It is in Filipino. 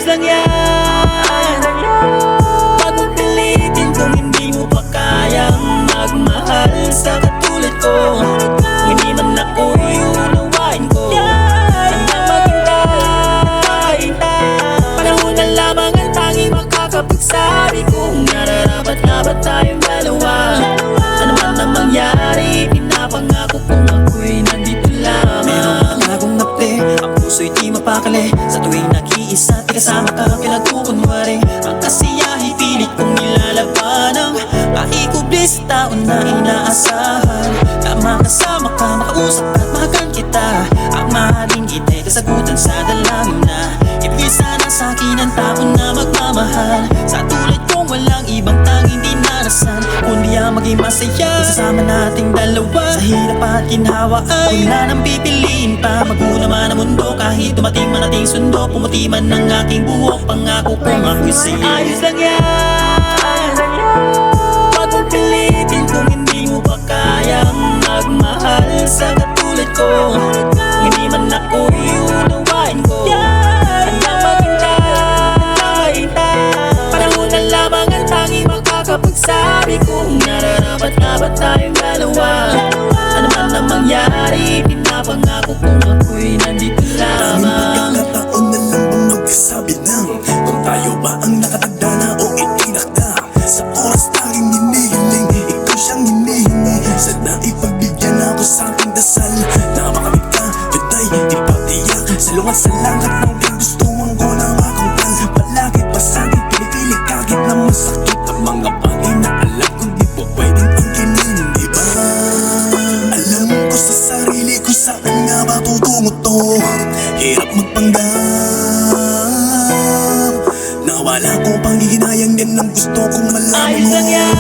Lang yan, pag magpilitin kung hindi mo pa kayang magmahal sa katulad ko. Kung hindi man ako'y unawain ko, handang maghintay. Panahon na lamang ang tanging makakapagsabi kung nararapat nga ba tayong dalawa. Ano man ang mangyari, pinapangako kung ako'y nandito lamang. Meron akong nape, ang puso'y di mapakali. Sa tuwing nag-iisa, di kasama ka, pinagkukunwari. Ang kasiyahe, pilit kong nilalaban. Ang paikubli sa taon na inaasahan. Tama kasama ka, makausap at mahagan kita. Ang mahalin kita'y kasagutan sa dalangin na ibigay sana sa akin ang tao na magmamahal. Sa tulad kong walang ibang tanging dinarasan, kundi ang maging masaya sasama nating dalawa. Sa hirap at ginhawa ay wala nang pipiliin pa. Maguna man ang mundo, kahit dumating man ating sundo. Pumuti man ang aking buhok, pangako kong ako'y sa'yo. Ayos lang yan, pag magpilitin kung hindi mo pa kayang magmahal sa katulad ko. Kung hindi man ako'y unawain ko, handang maghintay. Panahon na lamang ang tanging makakapagsabi kung nararapat nga ba tayong dalawa. Ano man ang mangyari, pinapangako kung ako'y nandito lamang. Pagkakataon na lang bang magkasabi ng kung tayo ba ang nakatagda na o itinakda. Sa oras tanging hinihiling, ikaw siyang hinihingi. Sana ipagbigyan ako sa aking dasal na makamit ka, yun ay ipatiyak. Sa lungat sa langkat ng gustuhan ko na makamtan. Palagi pa sa'kin pinipilig kahit na masakit ang mga bagay na alam kong di po pwedeng angkinin, diba? Alam ko sa sarili ko saan nga ba tutungo to. Hirap magpanggap na wala ko pang hihinayang, yan ang gusto kong malaman mo. Ayos lang yan,